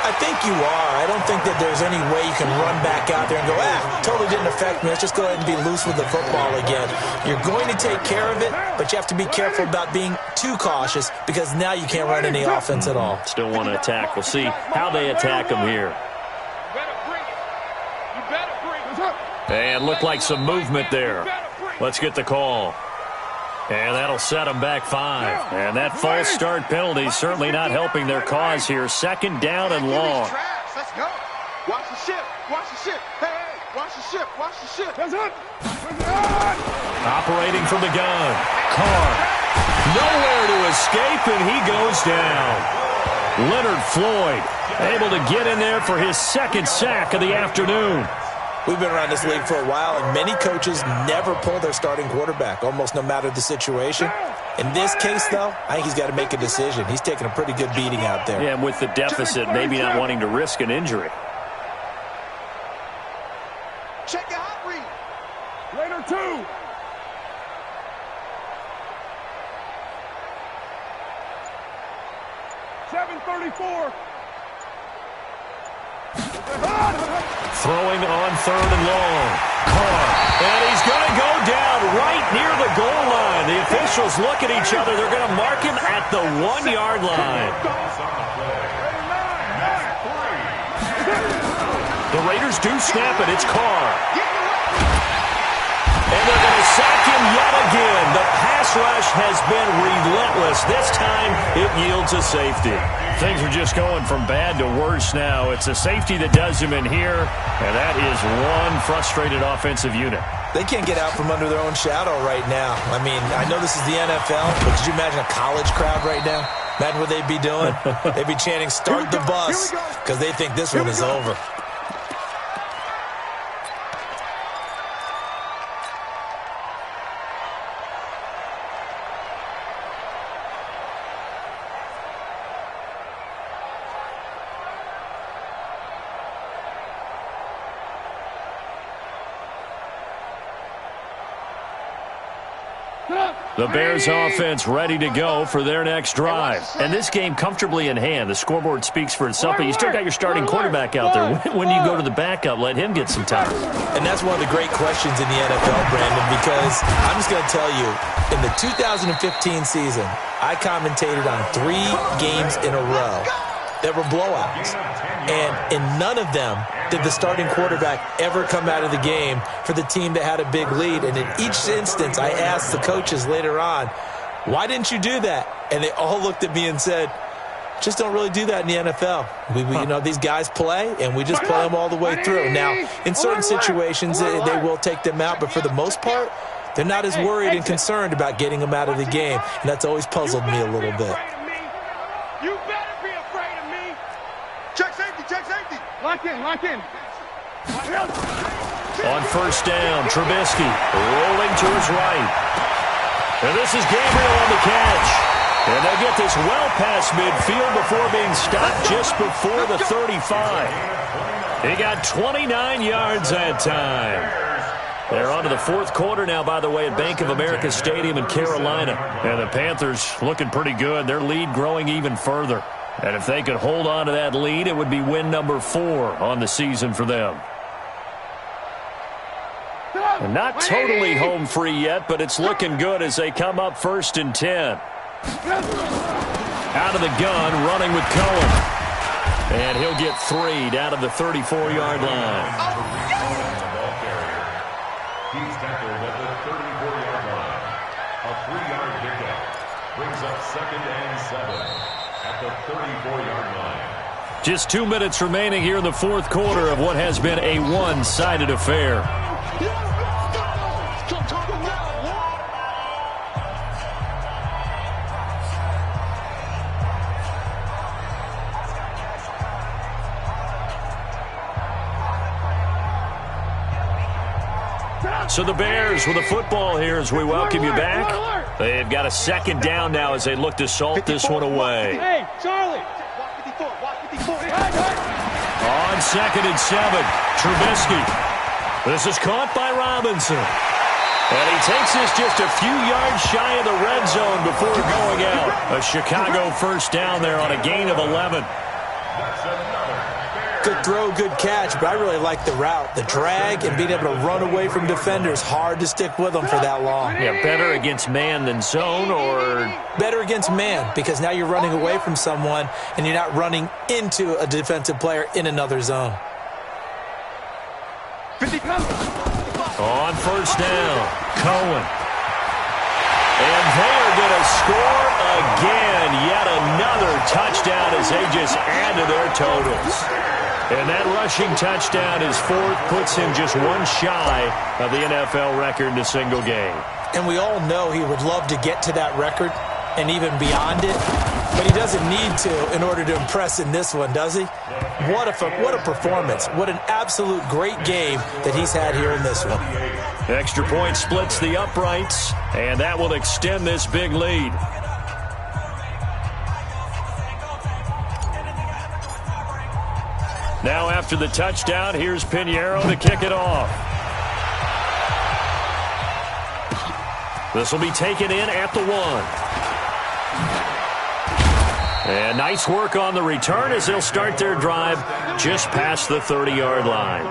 I think you are. I don't think that there's any way you can run back out there and go, totally didn't affect me. Let's just go ahead and be loose with the football again. You're going to take care of it, but you have to be careful about being too cautious because now you can't run any offense at all. Still want to attack. We'll see how they attack them here. And looked like some movement there. Let's get the call. And that'll set them back 5. And that false start penalty is certainly not helping their cause here. 2nd down and long. Let's go. Watch the ship. Hey, watch the ship. Operating from the gun. Carr. Nowhere to escape, and he goes down. Leonard Floyd able to get in there for his 2nd sack of the afternoon. We've been around this league for a while, and many coaches never pull their starting quarterback, almost no matter the situation. In this case, though, I think he's got to make a decision. He's taking a pretty good beating out there. Yeah, and with the deficit, maybe not wanting to risk an injury. Check your hot read. Raider 2. Throwing on 3rd and long. Carr. And he's going to go down right near the goal line. The officials look at each other. They're going to mark him at the 1-yard line. The Raiders do snap it. It's Carr. And they're going to sack him yet again. The pass rush has been relentless. This time, it yields a safety. Things are just going from bad to worse now. It's a safety that does him in here, and that is one frustrated offensive unit. They can't get out from under their own shadow right now. I mean, I know this is the NFL, but could you imagine a college crowd right now? Imagine what they'd be doing. They'd be chanting, "Start the bus," because they think this one is over. The Bears offense ready to go for their next drive. And this game comfortably in hand. The scoreboard speaks for itself, but you still got your starting quarterback out there. When do you go to the backup? Let him get some time. And that's one of the great questions in the NFL, Brandon, because I'm just going to tell you, in the 2015 season, I commentated on 3 games in a row that were blowouts. And in none of them did the starting quarterback ever come out of the game for the team that had a big lead. And in each instance, I asked the coaches later on, why didn't you do that? And they all looked at me and said, just don't really do that in the NFL. You know, these guys play, and we just play them all the way through. Now, in certain situations, they will take them out, but for the most part, they're not as worried and concerned about getting them out of the game. And that's always puzzled me a little bit. You better be afraid of me. Check safety, check safety. Lock in, lock in. On first down, Trubisky rolling to his right. And this is Gabriel on the catch. And they get this well past midfield before being stopped just before the 35. He got 29 yards that time. They're on to the fourth quarter now, by the way, at Bank of America Stadium in Carolina. And the Panthers looking pretty good. Their lead growing even further. And if they could hold on to that lead, it would be win number 4 on the season for them. And not totally home free yet, but it's looking good as they come up 1st and 10. Out of the gun, running with Cohen. And he'll get 3 down to the 34-yard line. He's tackled at the 34-yard line. A 3-yard pickup brings up 2nd and 7 at the 34-yard line. Just 2 minutes remaining here in the fourth quarter of what has been a one-sided affair. So the Bears with the football here as we welcome you back. They've got a 2nd down now as they look to salt this one away. Hey, Charlie. On 2nd and 7, Trubisky. This is caught by Robinson. And he takes this just a few yards shy of the red zone before going out. A Chicago first down there on a gain of 11. Good throw, good catch, but I really like the route. The drag and being able to run away from defenders, hard to stick with them for that long. Yeah, better against man than zone, or? Better against man, because now you're running away from someone and you're not running into a defensive player in another zone. On first down, Cohen. And they are going to score again. Yet another touchdown as they just add to their totals. And that rushing touchdown is 4th, puts him just one shy of the NFL record in a single game. And we all know he would love to get to that record and even beyond it, but he doesn't need to in order to impress in this one, does he? What a performance. What an absolute great game that he's had here in this one. Extra point splits the uprights, and that will extend this big lead. Now after the touchdown, here's Pinheiro to kick it off. This will be taken in at the 1. And nice work on the return as they'll start their drive just past the 30-yard line.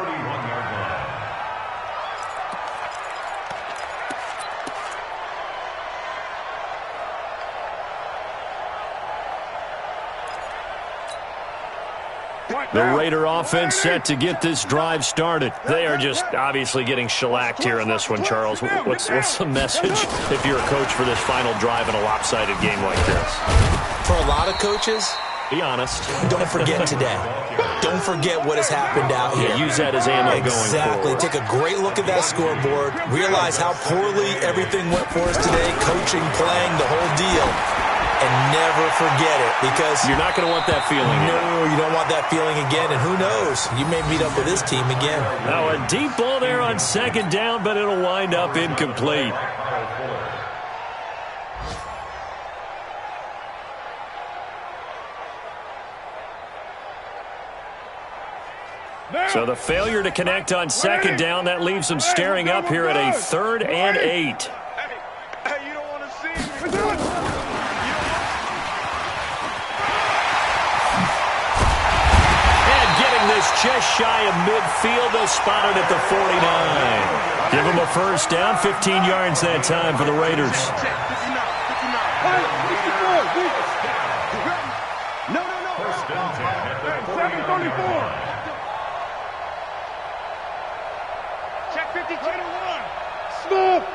The Raider offense set to get this drive started. They are just obviously getting shellacked here in this one, Charles. What's the message if you're a coach for this final drive in a lopsided game like this? For a lot of coaches, be honest. Don't forget today. Don't forget what has happened out here. Yeah, use that as ammo going forward. Exactly. Take a great look at that scoreboard. Realize how poorly everything went for us today. Coaching, playing, the whole deal. And never forget it, because you're not going to want that feeling. No, you don't want that feeling again. And who knows? You may meet up with this team again. Now a deep ball there on second down, but it'll wind up incomplete. So the failure to connect on second down, that leaves them staring up here at a 3rd and 8. Hey, you don't want to see me. This just shy of midfield. They'll spot it at the 49. Give them a first down, 15 yards that time for the Raiders. No. First down 10 at the 7:34. Check 52 to 1. Stop.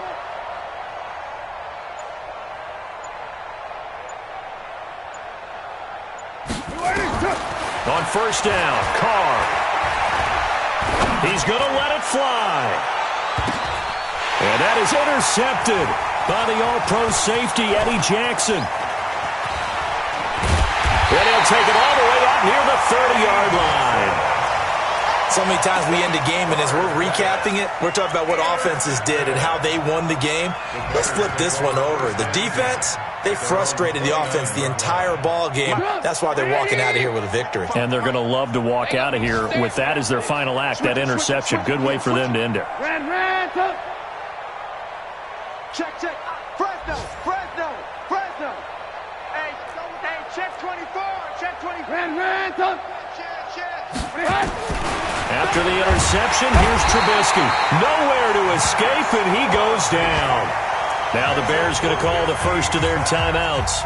On first down, Carr. He's going to let it fly. And that is intercepted by the all-pro safety, Eddie Jackson. And he'll take it all the way up near the 30-yard line. So many times we end a game, and as we're recapping it, we're talking about what offenses did and how they won the game. Let's flip this one over. The defense, they frustrated the offense the entire ball game. That's why they're walking out of here with a victory. And they're going to love to walk out of here with that as their final act, that interception. Good way for them to end it. Check. Fresno. Hey, check 24. Check 24. After the interception, here's Trubisky. Nowhere to escape, and he goes down. Now the Bears going to call the first of their timeouts.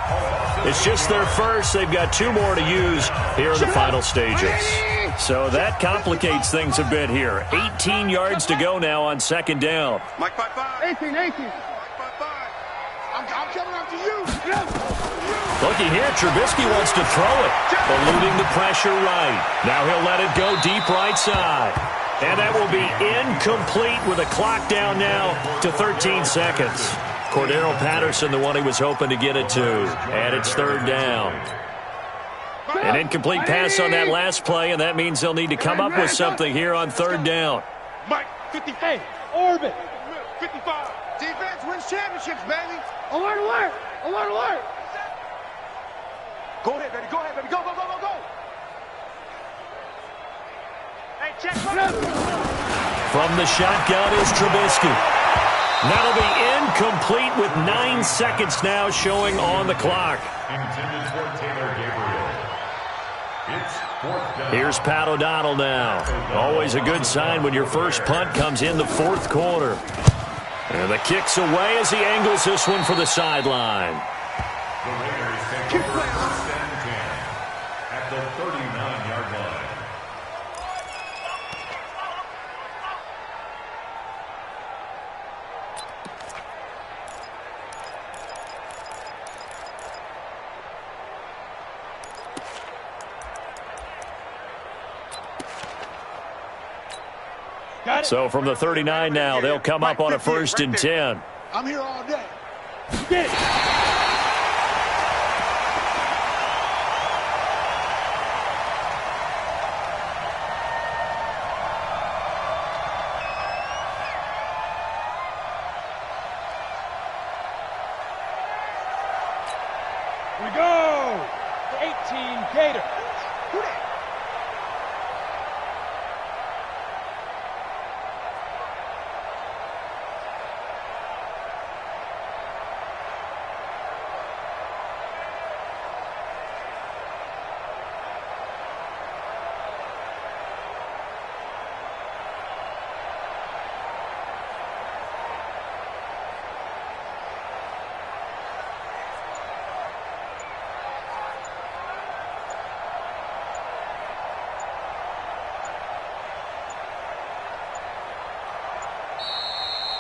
It's just their first. They've got 2 more to use here in the final stages. So that complicates things a bit here. 18 yards to go now on second down. Mike 5-5. 18. Mike 5-5. I'm coming up to you. Looky here, Trubisky wants to throw it, eluding the pressure right. Now he'll let it go deep right side. And that will be incomplete with a clock down now to 13 seconds. Cordero Patterson, the one he was hoping to get it to. And it's third down. An incomplete pass on that last play, and that means they'll need to come up with something here on third down. Mike, 58. Orbit. 55. Defense wins championships, baby. Alert. Go ahead, baby. Go. Hey, check. From the shotgun is Trubisky. That'll be incomplete with 9 seconds now showing on the clock. Intended for Taylor Gabriel. It's 4th down. Here's Pat O'Donnell now. Always a good sign when your first punt comes in the 4th quarter. And the kick's away as he angles this one for the sideline. The Raiders take over first and 10 at the 39-yard line. So from the 39 now, they'll come up on a 1st and 10. I'm here all day. Get it. We go. 18 Gators.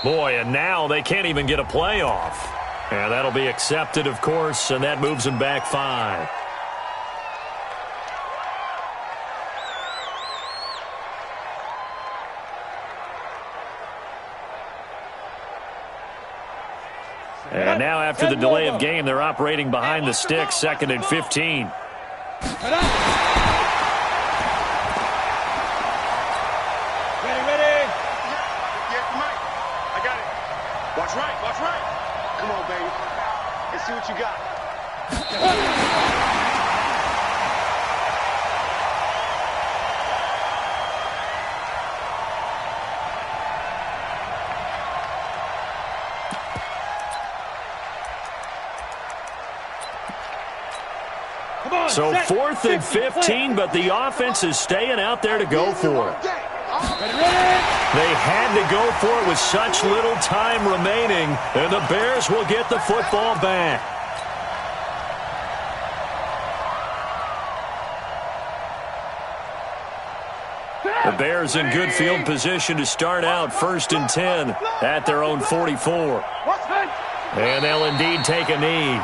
Boy, and now they can't even get a playoff. And that'll be accepted, of course, and that moves them back 5. And now after the delay of game, they're operating behind the sticks, 2nd and 15. Ready, ready. Yeah, Mike. I got it. Watch right, watch right. Come on, baby. Let's see what you got. So 4th and 15, but the offense is staying out there to go for it. They had to go for it with such little time remaining, and the Bears will get the football back. The Bears in good field position to start out 1st and 10 at their own 44. And they'll indeed take a knee.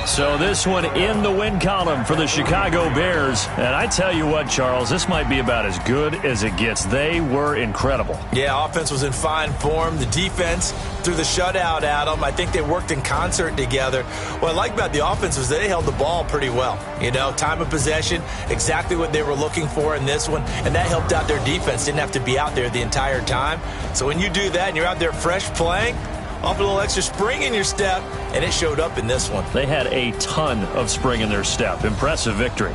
So this one in the win column for the Chicago Bears. And I tell you what, Charles, this might be about as good as it gets. They were incredible. Yeah, offense was in fine form. The defense threw the shutout at them. I think they worked in concert together. What I like about the offense was they held the ball pretty well. You know, time of possession, exactly what they were looking for in this one. And that helped out their defense. Didn't have to be out there the entire time. So when you do that and you're out there fresh playing, off a little extra spring in your step, and it showed up in this one. They had a ton of spring in their step. Impressive victory.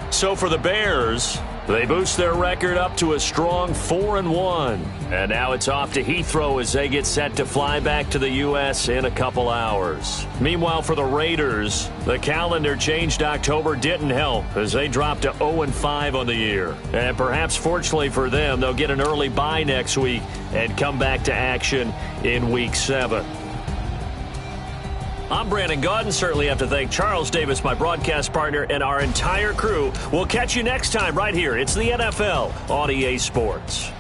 So for the Bears, they boost their record up to a strong 4-1. And now it's off to Heathrow as they get set to fly back to the U.S. in a couple hours. Meanwhile, for the Raiders, the calendar changed October didn't help as they dropped to 0-5 on the year. And perhaps fortunately for them, they'll get an early bye next week and come back to action in Week 7. I'm Brandon Gaudin. Certainly have to thank Charles Davis, my broadcast partner, and our entire crew. We'll catch you next time right here. It's the NFL on EA Sports.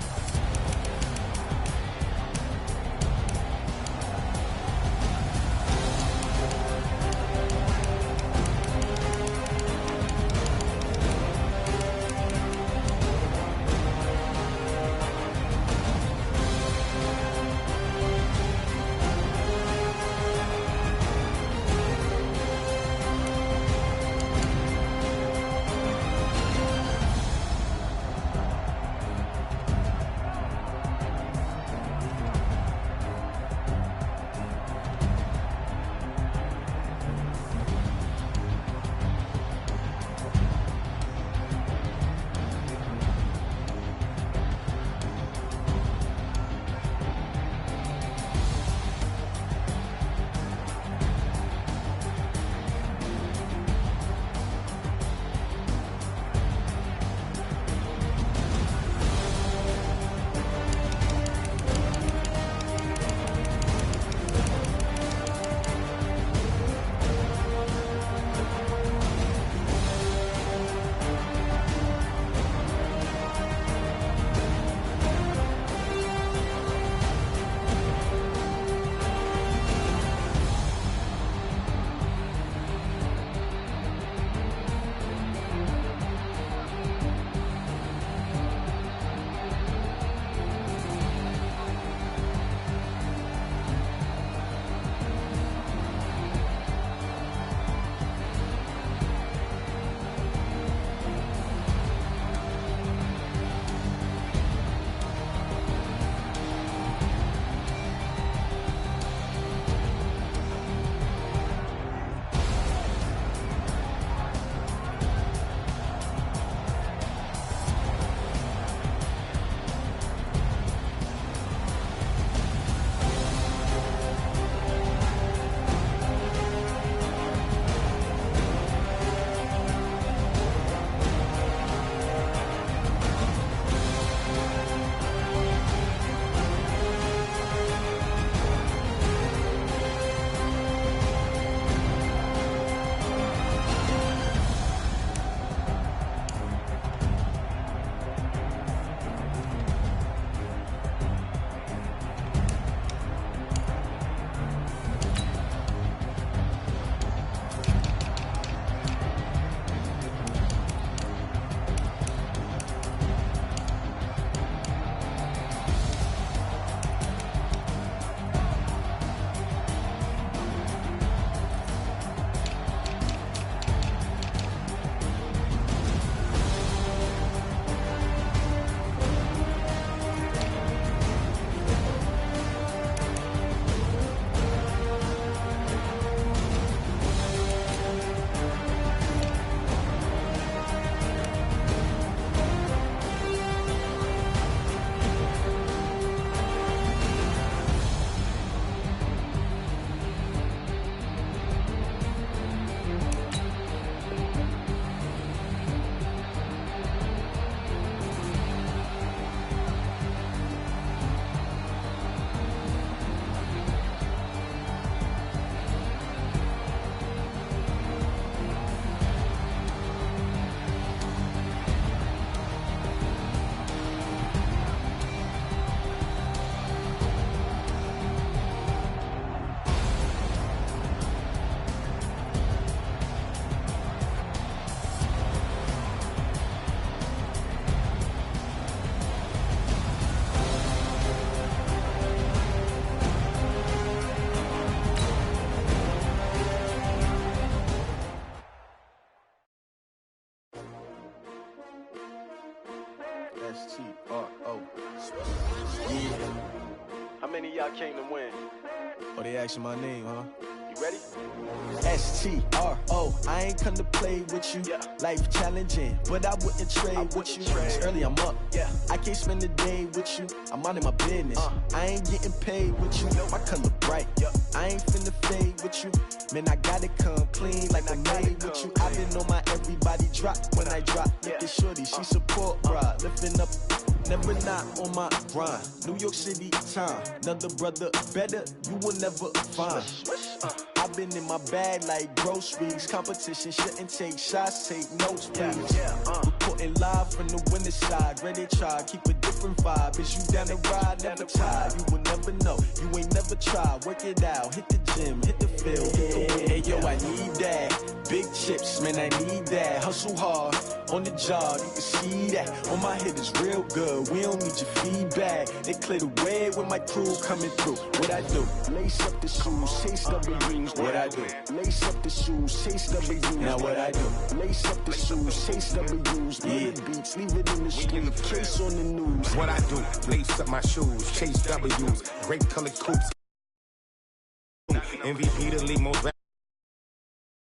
S-T-R-O. Yeah. How many of y'all came to win? Oh, they asking my name, huh? You ready? S-T-R-O. I ain't come to play with you. Life challenging, but I wouldn't trade with you. It's early, I'm up. I can't spend the day with you. I'm out of my business. I ain't getting paid with you. My color bright. I ain't finna fade with you. Man, I gotta come clean like I made with you. I been on my everybody drop when I drop. Look at shorty, she support, bruh. Lifting up, never not on my grind. New York City time, another brother better, you will never find. I've been in my bag like groceries. Competition shouldn't take shots, take notes, please. Reporting live from the winter side. Ready to try, keep a different vibe. Is you down the ride, never tired. You will never know, you ain't never tried. Work it out, hit the gym, hit the field, hit the hey, yo, I need that. Big chips, man, I need that. Hustle hard, on the job, you can see that. On my head is real good, we don't need your feedback. They clear the way with my crew coming through. What I do? Lace up the shoes, chase W's. What I do? Lace up the shoes, chase W's. Now what I do? Lace up the shoes, chase W's. The beats, leave it in the street, case on the news. What I do? Lace up my shoes, chase W's. Great colored coupes. MVP the league most.